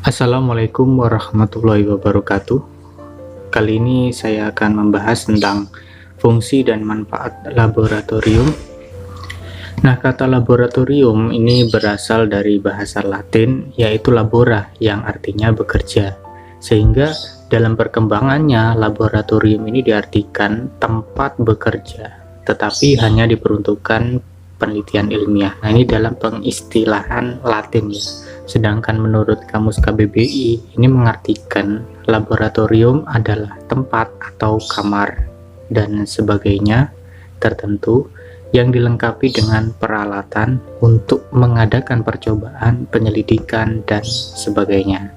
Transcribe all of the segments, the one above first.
Assalamualaikum warahmatullahi wabarakatuh. Kali ini saya akan membahas tentang fungsi dan manfaat laboratorium. Nah, kata laboratorium ini berasal dari bahasa Latin, yaitu labora, yang artinya bekerja. Sehingga dalam perkembangannya, laboratorium ini diartikan tempat bekerja, tetapi hanya diperuntukkan penelitian ilmiah. Nah, ini dalam pengistilahan Latin ya. Sedangkan menurut Kamus KBBI, ini mengartikan laboratorium adalah tempat atau kamar dan sebagainya tertentu yang dilengkapi dengan peralatan untuk mengadakan percobaan, penyelidikan, dan sebagainya.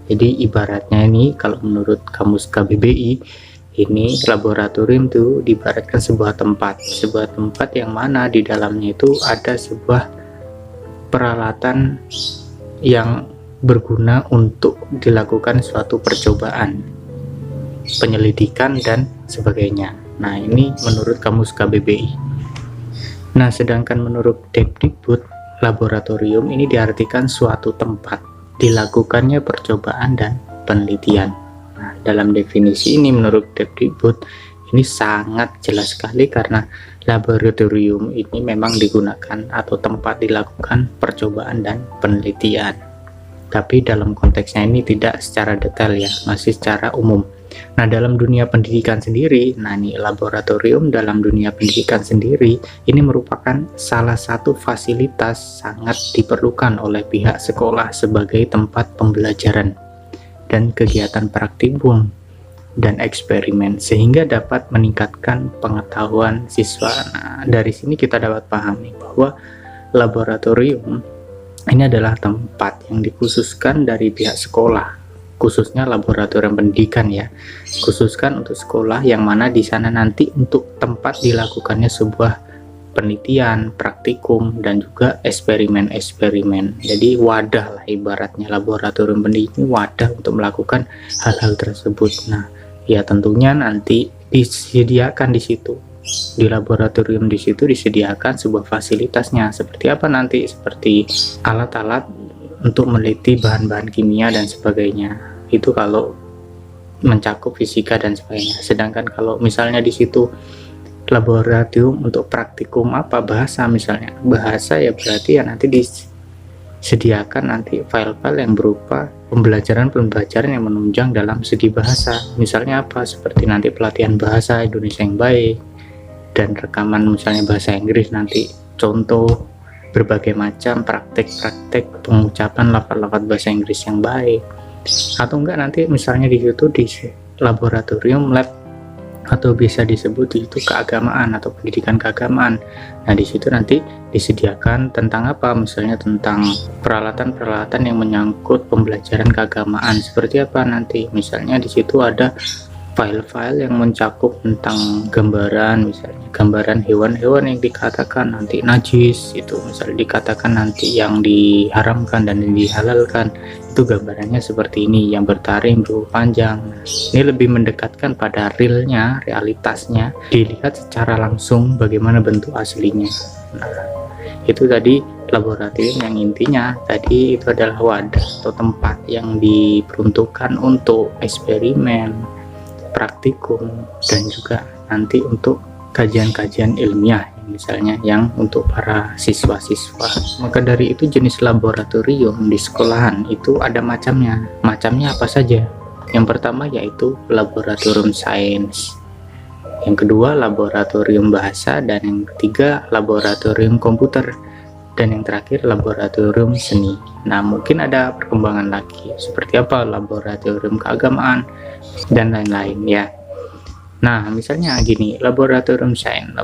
Jadi ibaratnya ini kalau menurut Kamus KBBI, ini laboratorium itu diibaratkan sebuah tempat yang mana di dalamnya itu ada sebuah peralatan yang berguna untuk dilakukan suatu percobaan, penyelidikan, dan sebagainya. Nah, ini menurut Kamus KBBI. Nah, sedangkan menurut Depdikbud, laboratorium ini diartikan suatu tempat dilakukannya percobaan dan penelitian. Nah, dalam definisi ini menurut Depdikbud ini sangat jelas sekali karena laboratorium ini memang digunakan atau tempat dilakukan percobaan dan penelitian. Tapi dalam konteksnya ini tidak secara detail ya, masih secara umum. Nah, dalam dunia pendidikan sendiri, laboratorium dalam dunia pendidikan sendiri ini merupakan salah satu fasilitas sangat diperlukan oleh pihak sekolah sebagai tempat pembelajaran dan kegiatan praktikum dan eksperimen sehingga dapat meningkatkan pengetahuan siswa. Nah, dari sini kita dapat pahami bahwa laboratorium ini adalah tempat yang dikhususkan dari pihak sekolah, khususnya laboratorium pendidikan ya, khususkan untuk sekolah yang mana di sana nanti untuk tempat dilakukannya sebuah penelitian, praktikum, dan juga eksperimen-eksperimen. Jadi wadah lah ibaratnya, laboratorium pendidikan wadah untuk melakukan hal-hal tersebut. Nah, ya tentunya nanti disediakan di situ, di laboratorium di situ disediakan sebuah fasilitasnya. Seperti apa nanti? Seperti alat-alat untuk meneliti bahan-bahan kimia dan sebagainya. Itu kalau mencakup fisika dan sebagainya. Sedangkan kalau misalnya di situ laboratorium untuk praktikum apa, bahasa misalnya, bahasa ya berarti ya nanti disediakan nanti file-file yang berupa pembelajaran yang menunjang dalam segi bahasa. Misalnya apa? Seperti nanti pelatihan bahasa Indonesia yang baik dan rekaman misalnya bahasa Inggris, nanti contoh berbagai macam praktek-praktek pengucapan lafaz-lafaz bahasa Inggris yang baik. Atau enggak nanti misalnya di situ di laboratorium lab atau bisa disebut itu keagamaan atau pendidikan keagamaan. Nah, di situ nanti disediakan tentang apa? Misalnya tentang peralatan-peralatan yang menyangkut pembelajaran keagamaan. Seperti apa nanti? Misalnya di situ ada file-file yang mencakup tentang gambaran, misalnya gambaran hewan-hewan yang dikatakan nanti najis, itu misalnya dikatakan nanti yang diharamkan dan yang dihalalkan, itu gambarannya seperti ini, yang bertaring berupa panjang. Ini lebih mendekatkan pada realnya, realitasnya, dilihat secara langsung bagaimana bentuk aslinya. Nah, itu tadi laboratorium yang intinya tadi itu adalah wadah atau tempat yang diperuntukkan untuk eksperimen, praktikum, dan juga nanti untuk kajian-kajian ilmiah misalnya yang untuk para siswa-siswa. Maka dari itu jenis laboratorium di sekolahan itu ada macamnya. Macamnya apa saja? Yang pertama yaitu laboratorium sains, yang kedua laboratorium bahasa, dan yang ketiga laboratorium komputer, dan yang terakhir laboratorium seni. Nah, mungkin ada perkembangan lagi seperti apa laboratorium keagamaan dan lain-lain ya. Nah, misalnya gini, laboratorium sains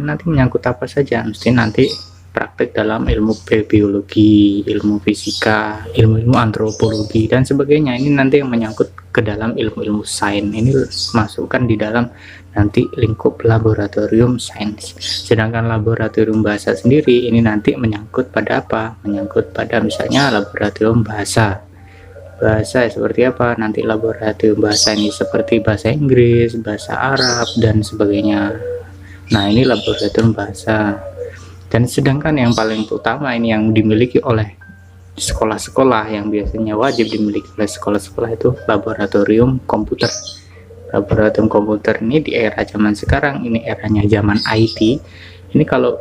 nanti menyangkut apa saja? Mesti nanti praktek dalam ilmu biologi, ilmu fisika, ilmu antropologi, dan sebagainya. Ini nanti yang menyangkut ke dalam ilmu-ilmu sains. Ini masukkan di dalam nanti lingkup laboratorium sains. Sedangkan laboratorium bahasa sendiri ini nanti menyangkut pada apa? Menyangkut pada misalnya laboratorium bahasa. Bahasa seperti apa? Nanti laboratorium bahasa ini seperti bahasa Inggris, bahasa Arab, dan sebagainya. Nah, ini laboratorium bahasa. Dan sedangkan yang paling utama ini yang dimiliki oleh sekolah-sekolah yang biasanya wajib dimiliki oleh sekolah-sekolah itu laboratorium komputer. Laboratorium komputer ini di era zaman sekarang, ini eranya zaman IT, ini kalau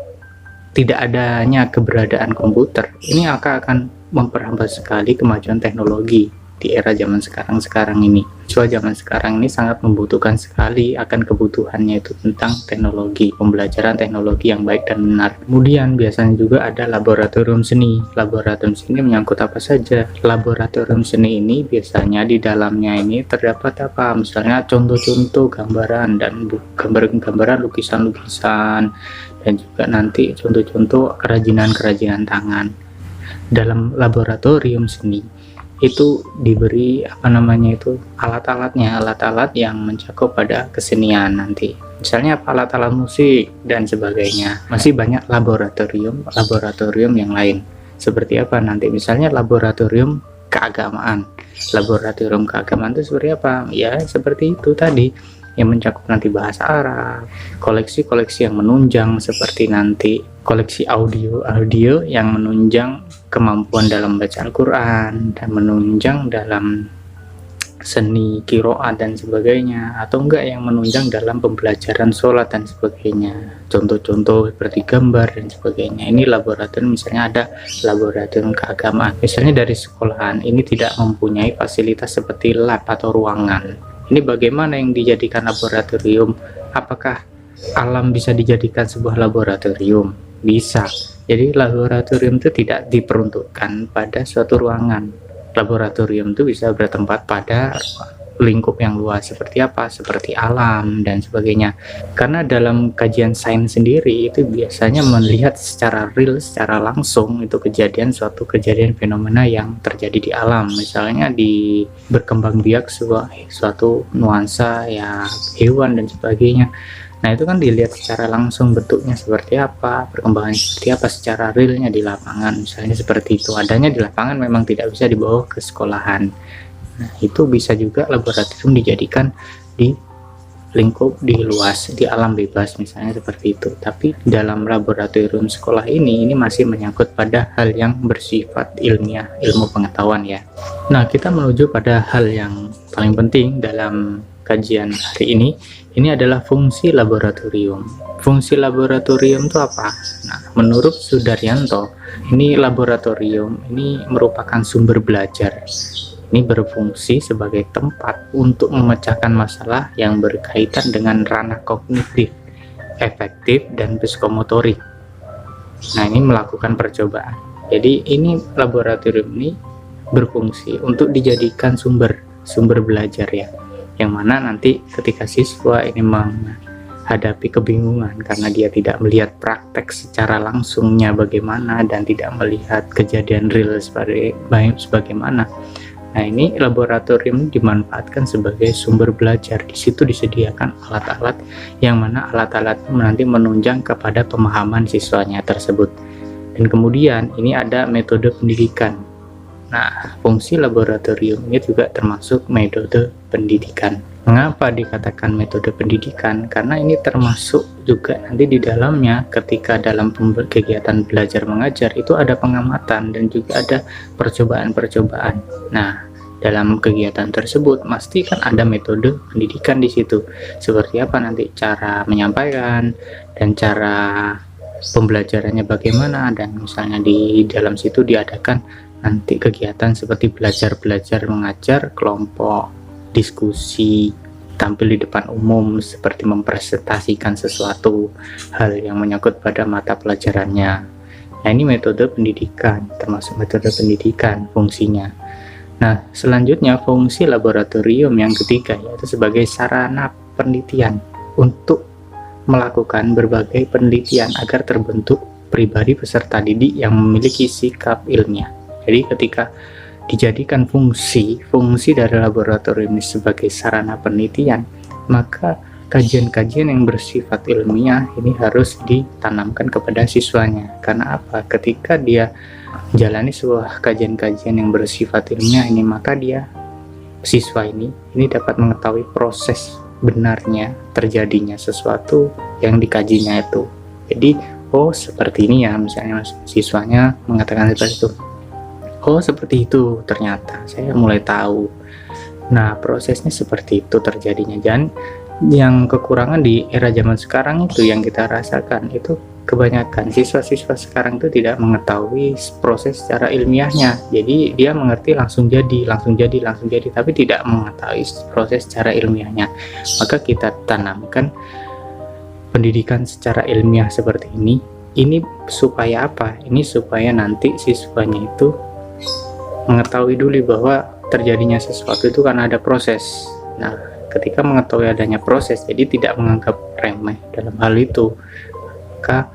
tidak adanya keberadaan komputer, ini akan memperhambat sekali kemajuan teknologi di era zaman sekarang ini. Siswa zaman sekarang ini sangat membutuhkan sekali akan kebutuhannya itu tentang teknologi, pembelajaran teknologi yang baik dan benar. Kemudian biasanya juga ada laboratorium seni. Laboratorium seni menyangkut apa saja? Laboratorium seni ini biasanya di dalamnya ini terdapat apa? Misalnya contoh-contoh gambaran dan gambaran lukisan-lukisan, dan juga nanti contoh-contoh kerajinan-kerajinan tangan. Dalam laboratorium seni itu diberi alat-alatnya, alat-alat yang mencakup pada kesenian nanti, misalnya alat-alat musik dan sebagainya. Masih banyak laboratorium yang lain, seperti apa nanti, misalnya laboratorium keagamaan. Laboratorium keagamaan itu seperti apa? Ya seperti itu tadi, yang mencakup nanti bahasa Arab, koleksi-koleksi yang menunjang seperti nanti koleksi audio yang menunjang kemampuan dalam baca Al-Quran dan menunjang dalam seni kiroat dan sebagainya, atau enggak yang menunjang dalam pembelajaran sholat dan sebagainya, contoh-contoh seperti gambar dan sebagainya. Ini laboratorium, misalnya ada laboratorium keagamaan, misalnya dari sekolahan ini tidak mempunyai fasilitas seperti lab atau ruangan. Ini bagaimana yang dijadikan laboratorium? Apakah alam bisa dijadikan sebuah laboratorium? Bisa. Jadi laboratorium itu tidak diperuntukkan pada suatu ruangan. Laboratorium itu bisa bertempat pada lingkup yang luas, seperti apa? Seperti alam dan sebagainya. Karena dalam kajian sains sendiri itu biasanya melihat secara real, secara langsung itu suatu kejadian fenomena yang terjadi di alam. Misalnya di berkembang biak suatu nuansa ya hewan dan sebagainya. Nah itu kan dilihat secara langsung, bentuknya seperti apa, perkembangan seperti apa secara realnya di lapangan, misalnya seperti itu. Adanya di lapangan memang tidak bisa dibawa ke sekolahan. Nah itu bisa juga laboratorium dijadikan di lingkup di luas, di alam bebas misalnya seperti itu. Tapi dalam laboratorium sekolah ini masih menyangkut pada hal yang bersifat ilmiah, ilmu pengetahuan ya. Nah kita menuju pada hal yang paling penting dalam kajian hari ini adalah fungsi laboratorium. Fungsi laboratorium itu apa? Nah, menurut Sudaryanto, ini laboratorium ini merupakan sumber belajar. Ini berfungsi sebagai tempat untuk memecahkan masalah yang berkaitan dengan ranah kognitif, efektif, dan psikomotorik. Nah, ini melakukan percobaan. Jadi, ini laboratorium ini berfungsi untuk dijadikan sumber belajar ya. Yang mana nanti ketika siswa ini menghadapi kebingungan karena dia tidak melihat praktek secara langsungnya bagaimana dan tidak melihat kejadian real sebagaimana. Nah ini laboratorium dimanfaatkan sebagai sumber belajar. Di situ disediakan alat-alat yang mana alat-alat nanti menunjang kepada pemahaman siswanya tersebut. Dan kemudian ini ada metode pendidikan. Nah, fungsi laboratorium ini juga termasuk metode pendidikan. Mengapa dikatakan metode pendidikan? Karena ini termasuk juga nanti di dalamnya ketika dalam kegiatan belajar mengajar itu ada pengamatan dan juga ada percobaan-percobaan. Nah, dalam kegiatan tersebut pasti kan ada metode pendidikan di situ. Seperti apa nanti cara menyampaikan dan cara pembelajarannya bagaimana, dan misalnya di dalam situ diadakan nanti kegiatan seperti belajar mengajar kelompok, diskusi, tampil di depan umum seperti mempresentasikan sesuatu hal yang menyangkut pada mata pelajarannya. Nah ini metode pendidikan, termasuk metode pendidikan fungsinya. Nah selanjutnya fungsi laboratorium yang ketiga yaitu sebagai sarana penelitian untuk melakukan berbagai penelitian agar terbentuk pribadi peserta didik yang memiliki sikap ilmiah. Jadi ketika dijadikan fungsi dari laboratorium ini sebagai sarana penelitian, maka kajian-kajian yang bersifat ilmiah ini harus ditanamkan kepada siswanya. Karena apa? Ketika dia jalani sebuah kajian-kajian yang bersifat ilmiah ini, maka siswa ini dapat mengetahui proses benarnya terjadinya sesuatu yang dikajinya itu. Jadi, oh seperti ini ya, misalnya siswanya mengatakan seperti itu. Oh, seperti itu ternyata. Saya mulai tahu. Nah, prosesnya seperti itu terjadinya. Dan yang kekurangan di era zaman sekarang itu yang kita rasakan itu kebanyakan siswa-siswa sekarang itu tidak mengetahui proses secara ilmiahnya. Jadi dia mengerti langsung jadi, tapi tidak mengetahui proses secara ilmiahnya. Maka kita tanamkan pendidikan secara ilmiah seperti ini. Ini supaya apa? Ini supaya nanti siswanya itu mengetahui dulu bahwa terjadinya sesuatu itu karena ada proses. Nah, ketika mengetahui adanya proses, jadi tidak menganggap remeh dalam hal itu, maka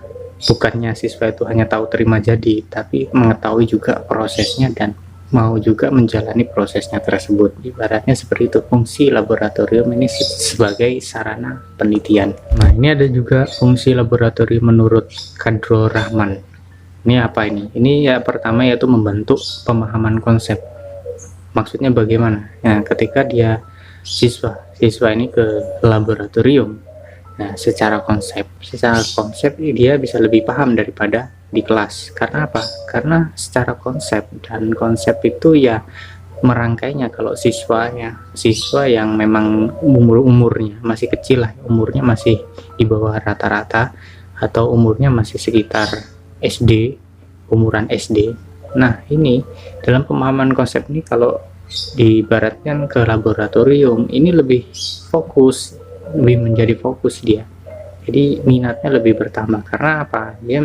bukannya siswa itu hanya tahu terima jadi, tapi mengetahui juga prosesnya dan mau juga menjalani prosesnya tersebut. Ibaratnya seperti itu fungsi laboratorium ini sebagai sarana penelitian. Nah, ini ada juga fungsi laboratorium menurut Kadrul Rahman. Ini apa ini? Ini ya pertama yaitu membentuk pemahaman konsep. Maksudnya bagaimana? Nah, ketika siswa ini ke laboratorium, nah secara konsep dia bisa lebih paham daripada di kelas. Karena apa? Karena secara konsep, dan konsep itu ya merangkainya. Kalau siswa yang memang umurnya masih kecil lah, umurnya masih di bawah rata-rata atau umurnya masih sekitar SD, umuran SD. Nah, ini dalam pemahaman konsep ini kalau diibaratkan ke laboratorium ini lebih menjadi fokus dia. Jadi minatnya lebih bertambah. Karena apa? Dia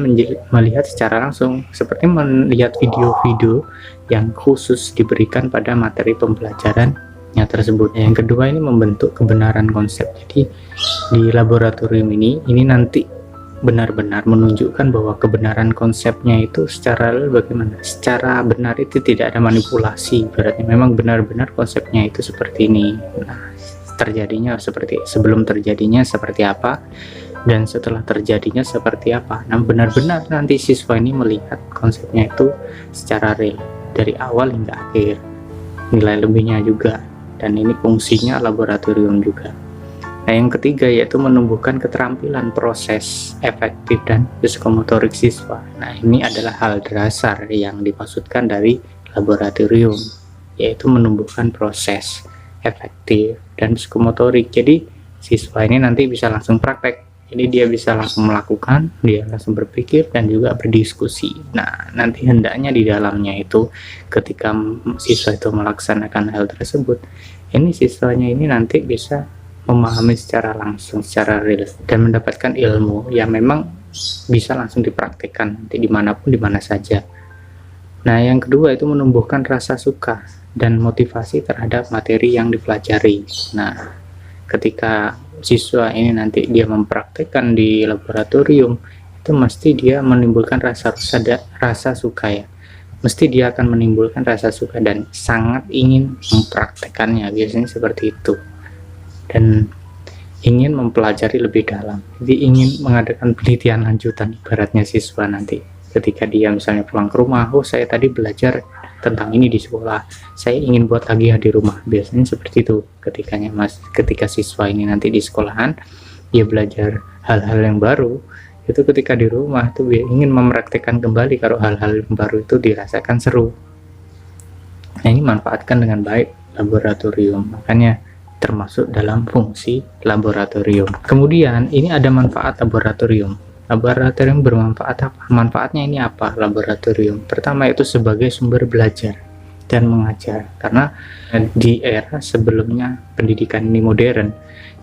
melihat secara langsung, seperti melihat video-video yang khusus diberikan pada materi pembelajarannya tersebut. Yang kedua, ini membentuk kebenaran konsep. Jadi di laboratorium ini nanti benar-benar menunjukkan bahwa kebenaran konsepnya itu secara bagaimana? Secara benar, itu tidak ada manipulasi. Berarti memang benar-benar konsepnya itu seperti ini. Nah, sebelum terjadinya seperti apa, dan setelah terjadinya seperti apa. Nah, benar-benar nanti siswa ini melihat konsepnya itu secara real dari awal hingga akhir. Nilai lebihnya juga, dan ini fungsinya laboratorium juga. Nah, yang ketiga yaitu menumbuhkan keterampilan proses efektif dan psikomotorik siswa. Nah, ini adalah hal dasar yang dimaksudkan dari laboratorium, yaitu menumbuhkan proses efektif dan psikomotorik. Jadi siswa ini nanti bisa langsung praktek. Ini dia bisa langsung melakukan, dia langsung berpikir dan juga berdiskusi. Nah, nanti hendaknya di dalamnya itu ketika siswa itu melaksanakan hal tersebut, ini siswanya ini nanti bisa memahami secara langsung, secara real, dan mendapatkan ilmu yang memang bisa langsung dipraktikkan nanti dimanapun, dimana saja. Nah, yang kedua itu menumbuhkan rasa suka dan motivasi terhadap materi yang dipelajari. Nah, ketika siswa ini nanti dia mempraktikkan di laboratorium, itu mesti dia menimbulkan rasa suka ya. Mesti dia akan menimbulkan rasa suka dan sangat ingin mempraktikkannya, biasanya seperti itu. Dan ingin mempelajari lebih dalam. Jadi ingin mengadakan penelitian lanjutan ibaratnya siswa nanti. Ketika dia misalnya pulang ke rumah, oh saya tadi belajar tentang ini di sekolah, saya ingin buat lagi ya di rumah. Biasanya seperti itu ketika siswa ini nanti di sekolahan, dia belajar hal-hal yang baru, itu ketika di rumah tuh dia ingin mempraktikkan kembali kalau hal-hal yang baru itu dirasakan seru. Nah, ini manfaatkan dengan baik laboratorium, makanya termasuk dalam fungsi laboratorium. Kemudian ini ada manfaat laboratorium. Laboratorium bermanfaat apa? Manfaatnya ini apa laboratorium? Pertama itu sebagai sumber belajar dan mengajar. Karena di era sebelumnya pendidikan ini modern,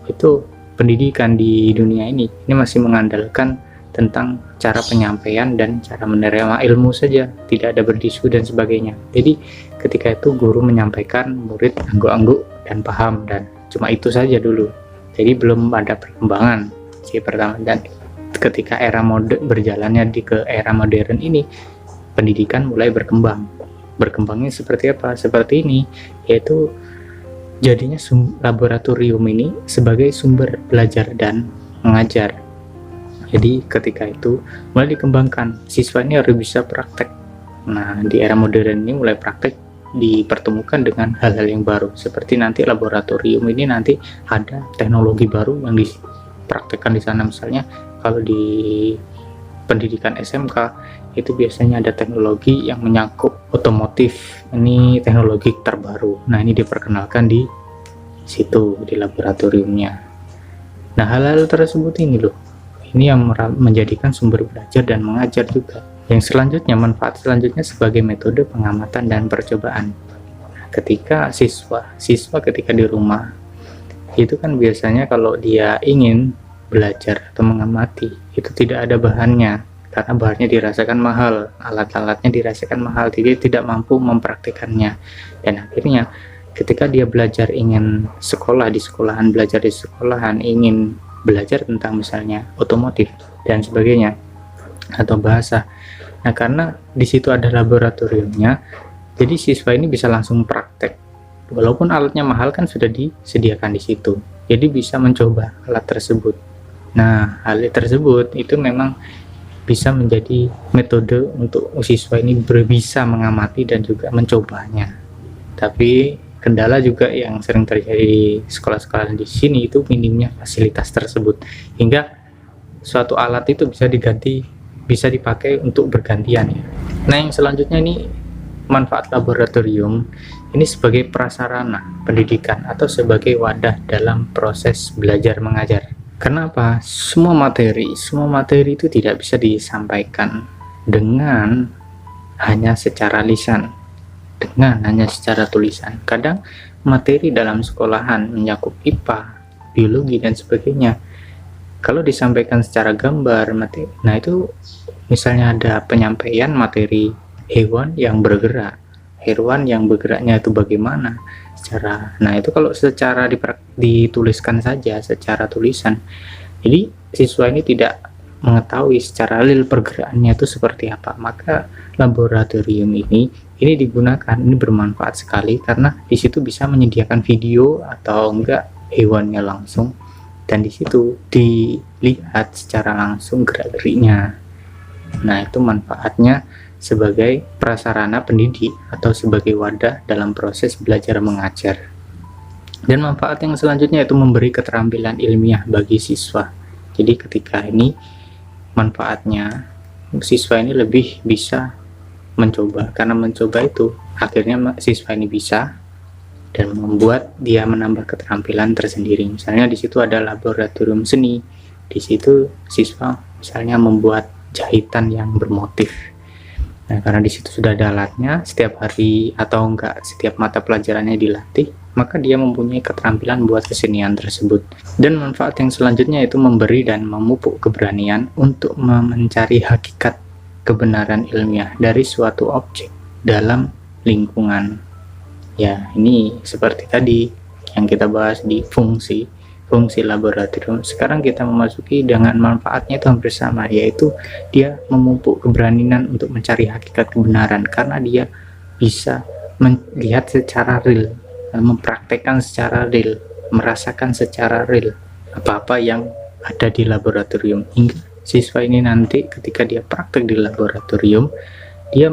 itu pendidikan di dunia ini masih mengandalkan tentang cara penyampaian dan cara menerima ilmu saja, tidak ada berdiskusi dan sebagainya. Jadi ketika itu guru menyampaikan, murid angguk-angguk dan paham, dan cuma itu saja dulu. Jadi belum ada perkembangan pertama. Dan ketika era berjalannya ke era modern ini, pendidikan mulai berkembang. Berkembangnya seperti apa? Seperti ini, yaitu jadinya laboratorium ini sebagai sumber belajar dan mengajar. Jadi ketika itu mulai dikembangkan, siswa ini harus bisa praktek. Nah, di era modern ini mulai praktek dipertemukan dengan hal-hal yang baru, seperti nanti laboratorium ini nanti ada teknologi baru yang dipraktekkan di sana. Misalnya kalau di pendidikan SMK itu biasanya ada teknologi yang menyangkut otomotif. Ini teknologi terbaru. Nah, ini diperkenalkan di situ, di laboratoriumnya. Nah, hal-hal tersebut ini loh, ini yang menjadikan sumber belajar dan mengajar juga. Yang selanjutnya, manfaat selanjutnya sebagai metode pengamatan dan percobaan. Ketika siswa ketika di rumah, itu kan biasanya kalau dia ingin belajar atau mengamati, itu tidak ada bahannya. Karena bahannya dirasakan mahal, alat-alatnya dirasakan mahal, jadi tidak mampu mempraktikannya. Dan akhirnya ketika dia belajar, ingin sekolah di sekolahan, belajar di sekolahan, ingin belajar tentang misalnya otomotif dan sebagainya atau bahasa. Nah, karena di situ ada laboratoriumnya, jadi siswa ini bisa langsung praktek. Walaupun alatnya mahal kan sudah disediakan di situ. Jadi bisa mencoba alat tersebut. Nah, hal tersebut itu memang bisa menjadi metode untuk siswa ini bisa mengamati dan juga mencobanya. Tapi kendala juga yang sering terjadi di sekolah-sekolah di sini itu minimnya fasilitas tersebut, hingga suatu alat itu bisa dipakai untuk bergantian ya. Nah, yang selanjutnya ini manfaat laboratorium ini sebagai prasarana pendidikan atau sebagai wadah dalam proses belajar mengajar. Kenapa? Semua materi itu tidak bisa disampaikan dengan hanya secara lisan, dengan hanya secara tulisan. Kadang materi dalam sekolahan menyangkut IPA, biologi dan sebagainya. Kalau disampaikan secara gambar, nah itu misalnya ada penyampaian materi hewan yang bergerak. Hewan yang bergeraknya itu bagaimana? Nah itu kalau secara dituliskan saja secara tulisan, jadi siswa ini tidak mengetahui secara real pergerakannya itu seperti apa. Maka laboratorium ini digunakan, ini bermanfaat sekali karena di situ bisa menyediakan video atau enggak hewannya langsung, dan di situ dilihat secara langsung gerak-geriknya. Nah, itu manfaatnya sebagai prasarana pendidik atau sebagai wadah dalam proses belajar mengajar. Dan manfaat yang selanjutnya itu memberi keterampilan ilmiah bagi siswa. Jadi ketika ini manfaatnya, siswa ini lebih bisa mencoba, karena mencoba itu akhirnya siswa ini bisa dan membuat dia menambah keterampilan tersendiri. Misalnya di situ ada laboratorium seni, di situ siswa misalnya membuat jahitan yang bermotif. Nah, karena di situ sudah ada alatnya, setiap hari atau enggak setiap mata pelajarannya dilatih, maka dia mempunyai keterampilan buat kesenian tersebut. Dan manfaat yang selanjutnya itu memberi dan memupuk keberanian untuk mencari hakikat kebenaran ilmiah dari suatu objek dalam lingkungan. Ya, ini seperti tadi yang kita bahas di fungsi laboratorium. Sekarang kita memasuki dengan manfaatnya itu hampir sama, yaitu dia memupuk keberanian untuk mencari hakikat kebenaran, karena dia bisa melihat secara real, mempraktekkan secara real, merasakan secara real apa-apa yang ada di laboratorium, hingga siswa ini nanti ketika dia praktek di laboratorium, dia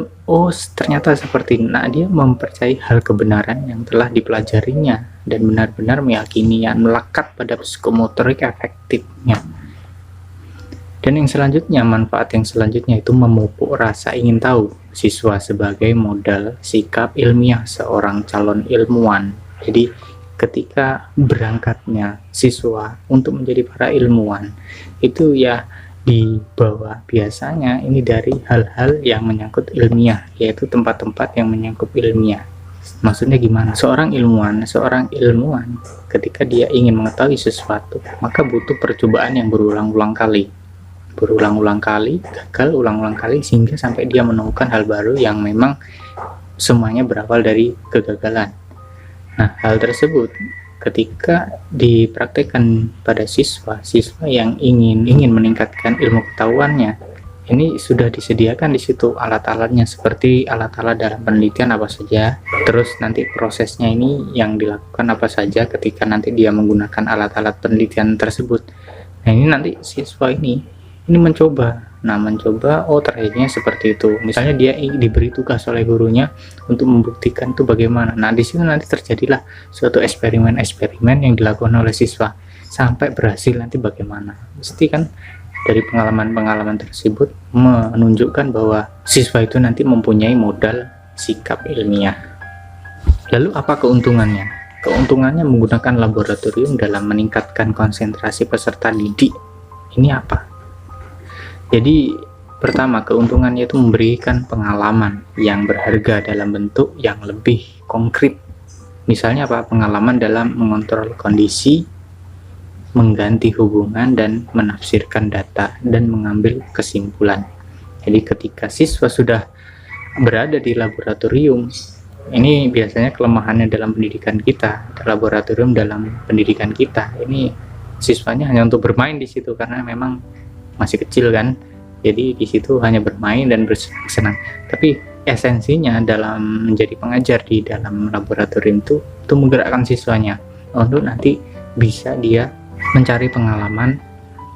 ternyata seperti ini. Nah, dia mempercayai hal kebenaran yang telah dipelajarinya dan benar-benar meyakini yang melekat pada psikomotorik efektifnya. Dan yang selanjutnya, manfaat yang selanjutnya itu memupuk rasa ingin tahu siswa sebagai modal sikap ilmiah seorang calon ilmuwan. Jadi ketika berangkatnya siswa untuk menjadi para ilmuwan, itu ya di bawah biasanya ini dari hal-hal yang menyangkut ilmiah, yaitu tempat-tempat yang menyangkut ilmiah. Maksudnya gimana? Seorang ilmuwan ketika dia ingin mengetahui sesuatu, maka butuh percobaan yang berulang-ulang kali, gagal ulang-ulang kali, sehingga sampai dia menemukan hal baru yang memang semuanya berawal dari kegagalan. Nah, hal tersebut ketika dipraktekkan pada siswa yang ingin meningkatkan ilmu pengetahuannya, ini sudah disediakan di situ alat-alatnya, seperti alat-alat dalam penelitian apa saja, terus nanti prosesnya ini yang dilakukan apa saja ketika nanti dia menggunakan alat-alat penelitian tersebut. Nah, ini nanti siswa ini mencoba. Nah, terakhirnya seperti itu. Misalnya dia diberi tugas oleh gurunya untuk membuktikan itu bagaimana. Nah, di situ nanti terjadilah suatu eksperimen yang dilakukan oleh siswa sampai berhasil nanti bagaimana. Mesti kan dari pengalaman-pengalaman tersebut menunjukkan bahwa siswa itu nanti mempunyai modal sikap ilmiah. Lalu apa keuntungannya? Keuntungannya menggunakan laboratorium dalam meningkatkan konsentrasi peserta didik. Ini apa? Jadi pertama, keuntungannya itu memberikan pengalaman yang berharga dalam bentuk yang lebih konkret. Misalnya apa? Pengalaman dalam mengontrol kondisi, mengganti hubungan, dan menafsirkan data dan mengambil kesimpulan. Jadi ketika siswa sudah berada di laboratorium, ini biasanya kelemahannya dalam pendidikan kita, laboratorium dalam pendidikan kita. Ini siswanya hanya untuk bermain di situ karena memang masih kecil kan. Jadi di situ hanya bermain dan bersenang-senang. Tapi esensinya dalam menjadi pengajar di dalam laboratorium itu menggerakkan siswanya untuk nanti bisa dia mencari pengalaman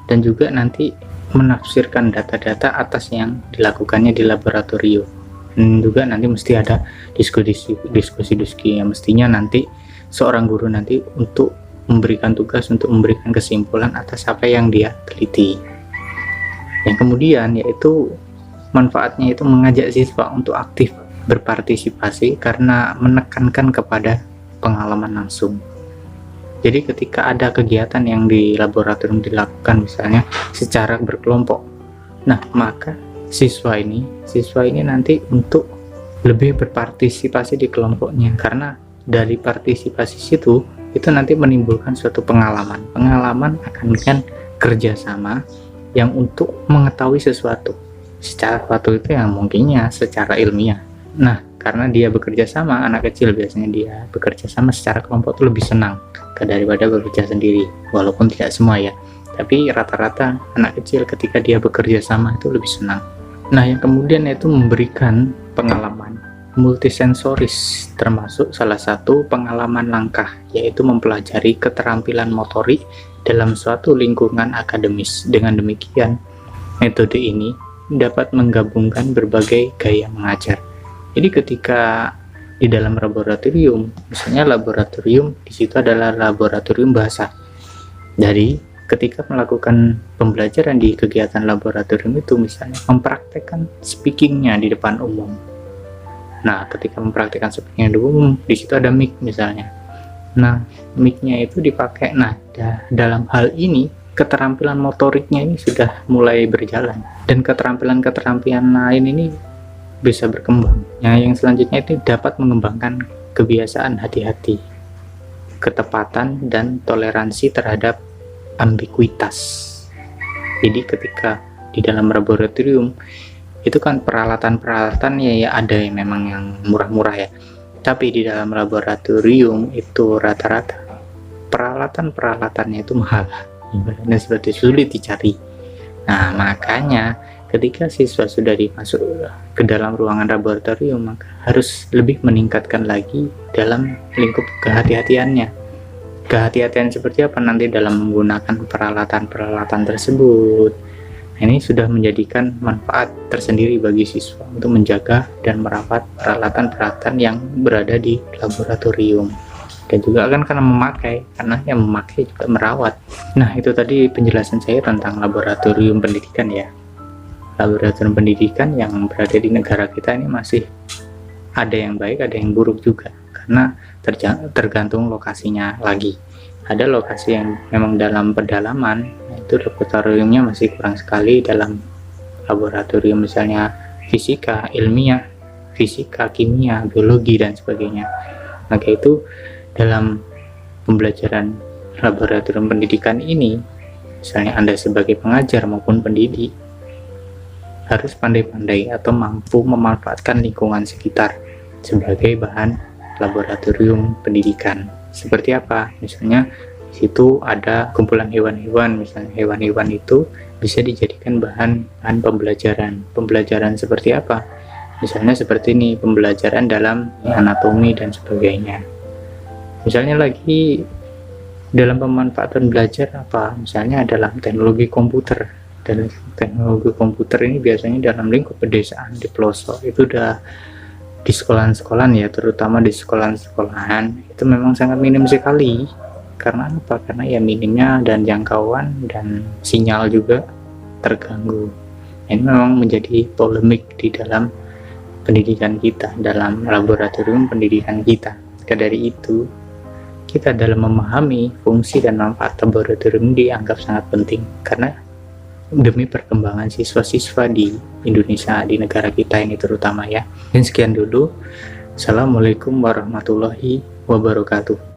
dan juga nanti menafsirkan data-data atas yang dilakukannya di laboratorium. Dan juga nanti mesti ada diskusi yang mestinya nanti seorang guru nanti untuk memberikan tugas untuk memberikan kesimpulan atas apa yang dia teliti. Yang kemudian yaitu manfaatnya itu mengajak siswa untuk aktif berpartisipasi karena menekankan kepada pengalaman langsung. Jadi ketika ada kegiatan yang di laboratorium dilakukan misalnya secara berkelompok, nah maka siswa ini nanti untuk lebih berpartisipasi di kelompoknya, karena dari partisipasi itu nanti menimbulkan suatu pengalaman akan kan kerjasama yang untuk mengetahui sesuatu itu yang mungkinnya secara ilmiah. Nah karena dia bekerja sama, anak kecil biasanya dia bekerja sama secara kelompok itu lebih senang daripada bekerja sendiri, walaupun tidak semua ya, tapi rata-rata anak kecil ketika dia bekerja sama itu lebih senang. Nah yang kemudian itu memberikan pengalaman multisensoris, termasuk salah satu pengalaman langkah yaitu mempelajari keterampilan motorik dalam suatu lingkungan akademis. Dengan demikian metode ini dapat menggabungkan berbagai gaya mengajar. Jadi ketika di dalam laboratorium, misalnya laboratorium di situ adalah laboratorium bahasa. Dari ketika melakukan pembelajaran di kegiatan laboratorium itu misalnya mempraktekkan speakingnya di depan umum. Nah, ketika mempraktekkan speakingnya di umum, di situ ada mic misalnya. Nah, mic-nya itu dipakai. Nah, dalam hal ini keterampilan motoriknya ini sudah mulai berjalan dan keterampilan lain ini bisa berkembang. Yang selanjutnya itu dapat mengembangkan kebiasaan hati-hati, ketepatan, dan toleransi terhadap ambiguitas. Jadi ketika di dalam laboratorium itu kan peralatan-peralatannya ya ada yang memang yang murah-murah ya, tapi di dalam laboratorium itu rata-rata peralatan-peralatannya itu mahal, ibaratnya seperti sulit dicari. Nah makanya ketika siswa sudah dimasuk ke dalam ruangan laboratorium, maka harus lebih meningkatkan lagi dalam lingkup kehati-hatiannya. Kehati-hatian seperti apa nanti dalam menggunakan peralatan-peralatan tersebut. Ini sudah menjadikan manfaat tersendiri bagi siswa untuk menjaga dan merawat peralatan-peralatan yang berada di laboratorium. Dan juga kan karena yang memakai juga merawat. Nah itu tadi penjelasan saya tentang laboratorium pendidikan ya. Laboratorium pendidikan yang berada di negara kita ini masih ada yang baik, ada yang buruk juga, karena tergantung lokasinya lagi. Ada lokasi yang memang dalam pedalaman, itu laboratoriumnya masih kurang sekali dalam laboratorium misalnya fisika, ilmiah, fisika, kimia, biologi, dan sebagainya. Maka itu dalam pembelajaran laboratorium pendidikan ini, misalnya Anda sebagai pengajar maupun pendidik, harus pandai-pandai atau mampu memanfaatkan lingkungan sekitar sebagai bahan laboratorium pendidikan. Seperti apa? Misalnya di situ ada kumpulan hewan-hewan, misalnya hewan-hewan itu bisa dijadikan bahan pembelajaran. Pembelajaran seperti apa? Misalnya seperti ini, pembelajaran dalam anatomi dan sebagainya. Misalnya lagi dalam pemanfaatan belajar apa? Misalnya dalam teknologi komputer. Dan teknologi komputer ini biasanya dalam lingkup pedesaan di pelosok itu udah di sekolahan-sekolahan ya, terutama di sekolahan-sekolahan itu memang sangat minim sekali. Karena apa? Karena ya minimnya dan jangkauan dan sinyal juga terganggu. Ini memang menjadi polemik di dalam pendidikan kita, dalam laboratorium pendidikan kita. Maka dari itu, kita dalam memahami fungsi dan manfaat laboratorium dianggap sangat penting karena demi perkembangan siswa-siswa di Indonesia, di negara kita ini terutama ya. Dan sekian dulu. Assalamualaikum warahmatullahi wabarakatuh.